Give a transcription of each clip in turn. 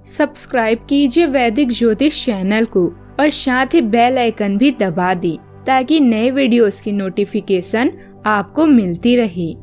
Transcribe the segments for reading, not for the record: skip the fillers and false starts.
Subscribe कीजिए वैदिक ज्योतिष चैनल को और साथ ही बेल आइकन भी दबा दी ताकि नए वीडियोस की नोटिफिकेशन आपको मिलती रहे।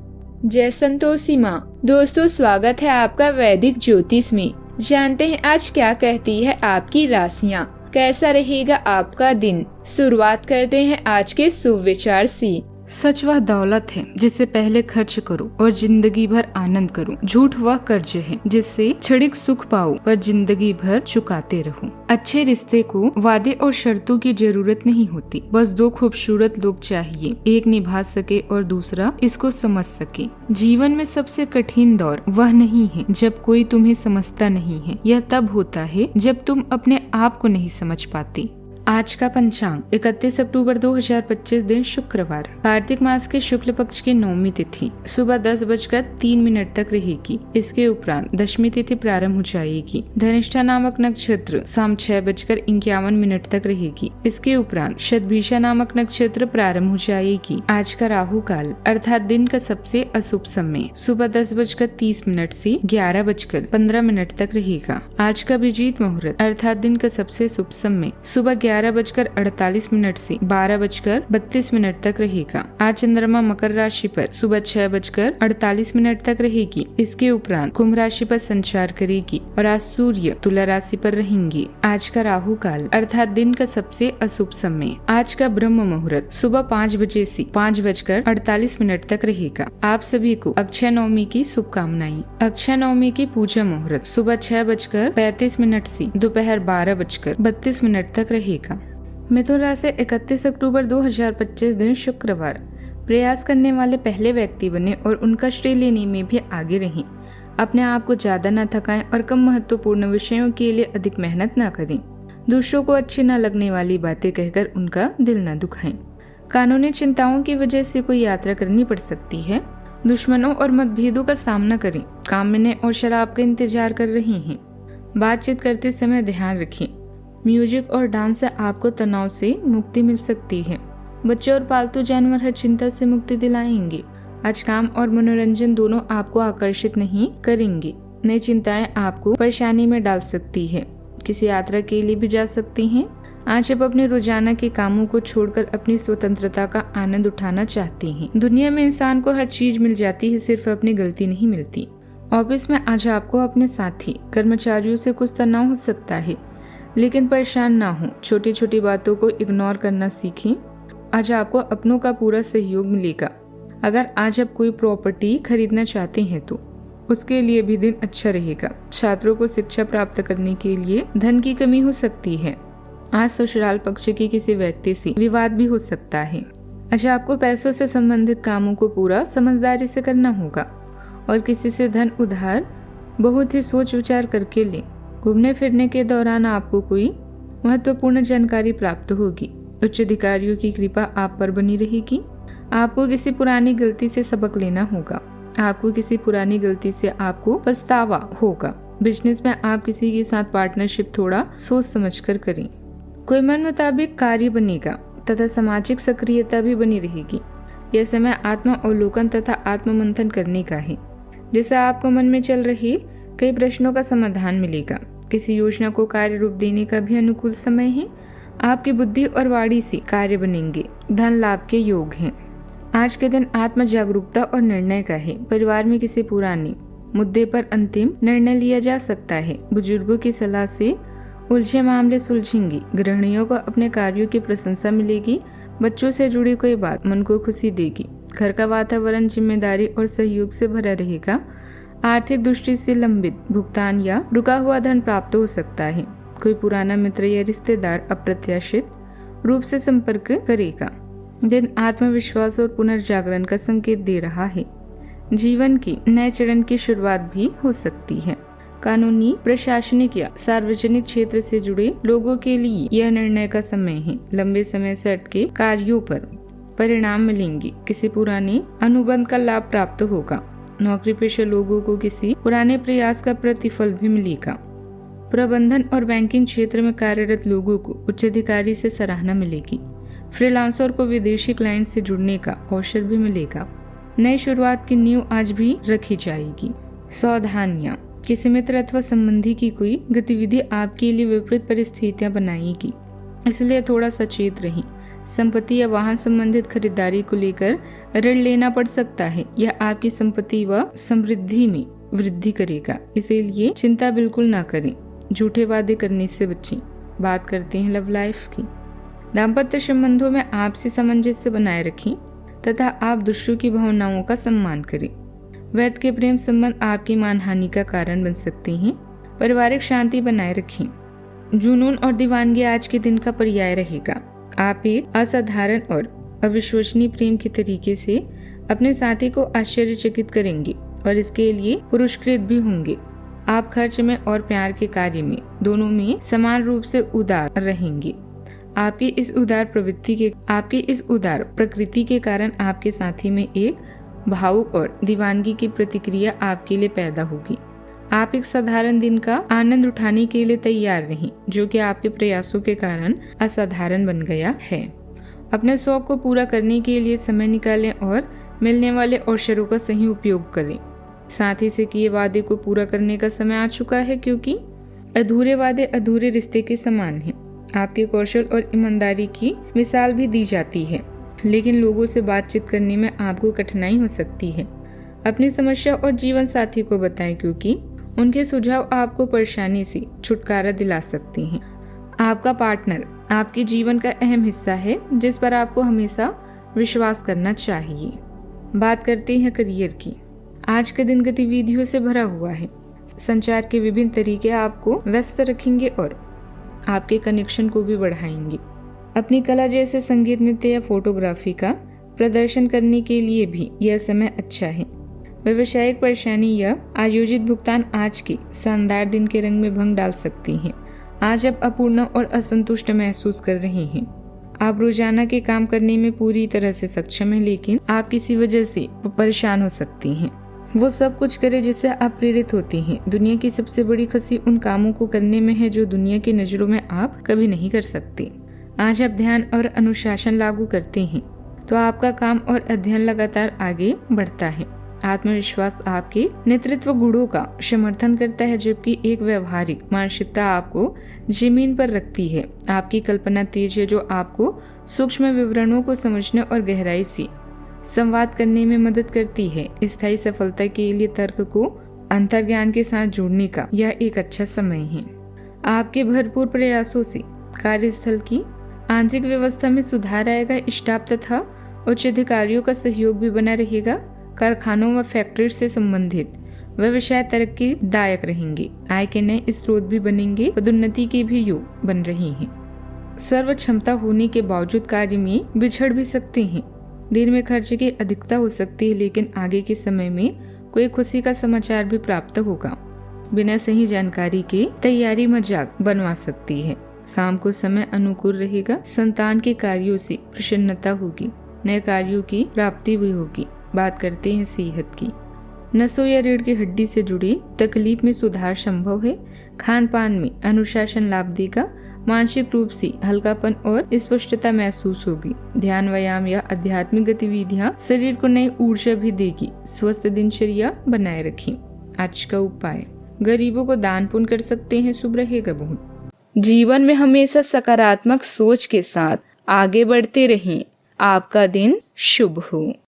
जय संतोषी माँ। दोस्तों, स्वागत है आपका वैदिक ज्योतिष में। जानते हैं आज क्या कहती है आपकी राशियाँ, कैसा रहेगा आपका दिन। शुरुआत करते हैं आज के शुभ विचार से। सच वह दौलत है जिसे पहले खर्च करो और जिंदगी भर आनंद करो। झूठ वह कर्ज है जिससे क्षणिक सुख पाओ पर जिंदगी भर चुकाते रहो। अच्छे रिश्ते को वादे और शर्तों की जरूरत नहीं होती, बस दो खूबसूरत लोग चाहिए, एक निभा सके और दूसरा इसको समझ सके। जीवन में सबसे कठिन दौर वह नहीं है जब कोई तुम्हें समझता नहीं है, यह तब होता है जब तुम अपने आप को नहीं समझ पाती। आज का पंचांग 31 अक्टूबर 2025 दिन शुक्रवार, कार्तिक मास के शुक्ल पक्ष की नौमी तिथि सुबह 10:03 तक रहेगी। इसके उपरांत दशमी तिथि प्रारंभ हो जाएगी। धनिष्ठा नामक नक्षत्र शाम 6:51 तक रहेगी। इसके उपरांत शतभिषा नामक नक्षत्र प्रारंभ हो जाएगी। आज का राहु काल अर्थात दिन का सबसे अशुभ समय सुबह 10:30 से 11:15 तक रहेगा। आज का अभिजीत मुहूर्त अर्थात दिन का सबसे शुभ समय सुबह 11:48 से 12:32 तक रहेगा। आज चंद्रमा मकर राशि पर सुबह 6:48 तक रहेगी। इसके उपरांत कुंभ राशि पर संचार करेगी और आज सूर्य तुला राशि पर रहेंगे। आज का राहु काल अर्थात दिन का सबसे अशुभ समय आज का ब्रह्म मुहूर्त सुबह 5 बजे से 5:48 तक रहेगा। आप सभी को अक्षय नवमी की शुभकामनाएं। अक्षय नवमी की पूजा मुहूर्त सुबह 6:35 से दोपहर 12:32 तक रहेगा। मिथुन राशि 31 अक्टूबर 2025 दिन शुक्रवार, प्रयास करने वाले पहले व्यक्ति बने और उनका श्रेय लेने में भी आगे रहें। अपने आप को ज्यादा न थकाएं और कम महत्वपूर्ण विषयों के लिए अधिक मेहनत न करें। दूसरों को अच्छी न लगने वाली बातें कहकर उनका दिल न दुखाएं। कानूनी चिंताओं की वजह से कोई यात्रा करनी पड़ सकती है। दुश्मनों और मतभेदों का सामना करें। काम मिलने और शराब का इंतजार कर रहे हैं। बातचीत करते समय ध्यान रखें। म्यूजिक और डांस से आपको तनाव से मुक्ति मिल सकती है। बच्चे और पालतू जानवर हर चिंता से मुक्ति दिलाएंगे। आज काम और मनोरंजन दोनों आपको आकर्षित नहीं करेंगे। नई चिंताएं आपको परेशानी में डाल सकती है। किसी यात्रा के लिए भी जा सकती हैं। आज आप अपने रोजाना के कामों को छोड़कर अपनी स्वतंत्रता का आनंद उठाना चाहते हैं। दुनिया में इंसान को हर चीज मिल जाती है, सिर्फ अपनी गलती नहीं मिलती। ऑफिस में आज आपको अपने साथी कर्मचारियों से कुछ तनाव हो सकता है, लेकिन परेशान ना हो। छोटी छोटी बातों को इग्नोर करना सीखें। आज आपको अपनों का पूरा सहयोग मिलेगा। अगर आज आप कोई प्रॉपर्टी खरीदना चाहते हैं तो उसके लिए भी दिन अच्छा रहेगा। छात्रों को शिक्षा प्राप्त करने के लिए धन की कमी हो सकती है। आज ससुराल पक्ष के किसी व्यक्ति से विवाद भी हो सकता है। आज आपको पैसों से संबंधित कामों को पूरा समझदारी से करना होगा और किसी से धन उधार बहुत ही सोच विचार करके लें। घूमने फिरने के दौरान आपको कोई महत्वपूर्ण जानकारी प्राप्त होगी। उच्च अधिकारियों की कृपा आप पर बनी रहेगी। आपको किसी पुरानी गलती से सबक लेना होगा। आपको किसी पुरानी गलती से आपको पछतावा होगा। बिजनेस में आप किसी के साथ पार्टनरशिप थोड़ा सोच समझकर करें। कोई मन मुताबिक कार्य बनेगा तथा सामाजिक सक्रियता भी बनी रहेगी। यह समय आत्म अवलोकन तथा आत्म मंथन करने का है, जिससे आपको मन में चल रही कई प्रश्नों का समाधान मिलेगा। किसी योजना को कार्य रूप देने का भी अनुकूल समय है। आपकी बुद्धि और वाणी से कार्य बनेंगे। धन लाभ के योग हैं। आज के दिन आत्म जागरूकता और निर्णय का है। परिवार में किसी पुराने मुद्दे पर अंतिम निर्णय लिया जा सकता है। बुजुर्गों की सलाह से उलझे मामले सुलझेंगे। गृहिणियों को अपने कार्यों की प्रशंसा मिलेगी। बच्चों से जुड़ी कोई बात मन को खुशी देगी। घर का वातावरण जिम्मेदारी और सहयोग से भरा रहेगा। आर्थिक दृष्टि से लंबित भुगतान या रुका हुआ धन प्राप्त हो सकता है। कोई पुराना मित्र या रिश्तेदार अप्रत्याशित रूप से संपर्क करेगा। दिन आत्मविश्वास और पुनर्जागरण का संकेत दे रहा है। जीवन की नए चरण की शुरुआत भी हो सकती है। कानूनी, प्रशासनिक या सार्वजनिक क्षेत्र से जुड़े लोगों के लिए यह निर्णय का समय है। लंबे समय से अटके कार्यों पर परिणाम मिलेंगे। किसी पुराने अनुबंध का लाभ प्राप्त होगा। नौकरी पेशा लोगों को किसी पुराने प्रयास का प्रतिफल भी मिलेगा। प्रबंधन और बैंकिंग क्षेत्र में कार्यरत लोगों को उच्च अधिकारी से सराहना मिलेगी। फ्रीलांसर को विदेशी क्लाइंट से जुड़ने का अवसर भी मिलेगा। नई शुरुआत की नींव आज भी रखी जाएगी। सावधानियां। किसी मित्र अथवा संबंधी की कोई गतिविधि आपके लिए विपरीत परिस्थितियां बनाएगी, इसलिए थोड़ा सचेत रहें। संपत्ति या वाहन संबंधित खरीदारी को लेकर ऋण लेना पड़ सकता है। यह आपकी संपत्ति व समृद्धि में वृद्धि करेगा, इसीलिए चिंता बिल्कुल ना करें। झूठे वादे करने से बचें। बात करते हैं लव लाइफ की। दाम्पत्य संबंधों में आपसी सामंजस्य बनाए रखें तथा आप दूसरों की भावनाओं का सम्मान करें। व्यर्थ के प्रेम संबंध आपकी मानहानि का कारण बन सकते हैं। पारिवारिक शांति बनाए रखें। जुनून और दीवानगी आज के दिन का पर्याय रहेगा। आप एक असाधारण और अविश्वसनीय प्रेम के तरीके से अपने साथी को आश्चर्यचकित करेंगे और इसके लिए पुरस्कृत भी होंगे। आप खर्च में और प्यार के कार्य में दोनों में समान रूप से उदार रहेंगे। आपकी इस उदार प्रकृति के कारण आपके साथी में एक भावुक और दीवानगी की प्रतिक्रिया आपके लिए पैदा होगी। आप एक साधारण दिन का आनंद उठाने के लिए तैयार रहें, जो कि आपके प्रयासों के कारण असाधारण बन गया है। अपने शौक को पूरा करने के लिए समय निकालें और मिलने वाले अवसरों का सही उपयोग करें। साथी से किए वादे को पूरा करने का समय आ चुका है, क्योंकि अधूरे वादे अधूरे रिश्ते के समान हैं। आपके कौशल और ईमानदारी की मिसाल भी दी जाती है, लेकिन लोगों से बातचीत करने में आपको कठिनाई हो सकती है। अपनी समस्या और जीवन साथी को बताएं, क्योंकि उनके सुझाव आपको परेशानी से छुटकारा दिला सकते हैं। आपका पार्टनर आपके जीवन का अहम हिस्सा है, जिस पर आपको हमेशा विश्वास करना चाहिए। बात करते हैं करियर की। आज का दिन गतिविधियों से भरा हुआ है। संचार के विभिन्न तरीके आपको व्यस्त रखेंगे और आपके कनेक्शन को भी बढ़ाएंगे। अपनी कला जैसे संगीत, नृत्य या फोटोग्राफी का प्रदर्शन करने के लिए भी यह समय अच्छा है। व्यावसायिक परेशानी या आयोजित भुगतान आज के शानदार दिन के रंग में भंग डाल सकती हैं। आज आप अपूर्ण और असंतुष्ट महसूस कर रहे हैं। आप रोजाना के काम करने में पूरी तरह से सक्षम हैं, लेकिन आप किसी वजह से परेशान हो सकती हैं। वो सब कुछ करें जिससे आप प्रेरित होती हैं। दुनिया की सबसे बड़ी खुशी उन कामों को करने में है जो दुनिया की नजरों में आप कभी नहीं कर सकते। आज आप ध्यान और अनुशासन लागू करते हैं तो आपका काम और अध्ययन लगातार आगे बढ़ता है। आत्मविश्वास आपके नेतृत्व गुणों का समर्थन करता है, जबकि एक व्यवहारिक मानसिकता आपको जमीन पर रखती है। आपकी कल्पना तेज है, जो आपको सूक्ष्म विवरणों को समझने और गहराई से संवाद करने में मदद करती है। स्थायी सफलता के लिए तर्क को अंतर्ज्ञान के साथ जोड़ने का यह एक अच्छा समय है। आपके भरपूर प्रयासों से कार्यस्थल की आंतरिक व्यवस्था में सुधार आएगा। स्टाफ तथा उच्च अधिकारियों का सहयोग भी बना रहेगा। कारखानों व फैक्ट्री से संबंधित व्यवसाय तरक्कीदायक रहेंगे। आय के नए स्रोत भी बनेंगे। पदोन्नति के भी योग बन रहे हैं। सर्व क्षमता होने के बावजूद कार्य में बिछड़ भी सकते हैं। दिन में खर्च की अधिकता हो सकती है, लेकिन आगे के समय में कोई खुशी का समाचार भी प्राप्त होगा। बिना सही जानकारी के तैयारी मजाक बनवा सकती है। शाम को समय अनुकूल रहेगा। संतान के कार्यों से प्रसन्नता होगी। नए कार्यों की प्राप्ति भी होगी। बात करते हैं सेहत की। नसों या रीढ़ की हड्डी से जुड़ी तकलीफ में सुधार संभव है। खान पान में अनुशासन लाभ देगा। मानसिक रूप से हल्कापन और स्पष्टता महसूस होगी। ध्यान, व्यायाम या आध्यात्मिक गतिविधियां शरीर को नई ऊर्जा भी देगी। स्वस्थ दिनचर्या बनाए रखें। आज का उपाय, गरीबों को दान पुण्य कर सकते हैं, शुभ रहेगा बहुत। जीवन में हमेशा सकारात्मक सोच के साथ आगे बढ़ते रहें। आपका दिन शुभ हो।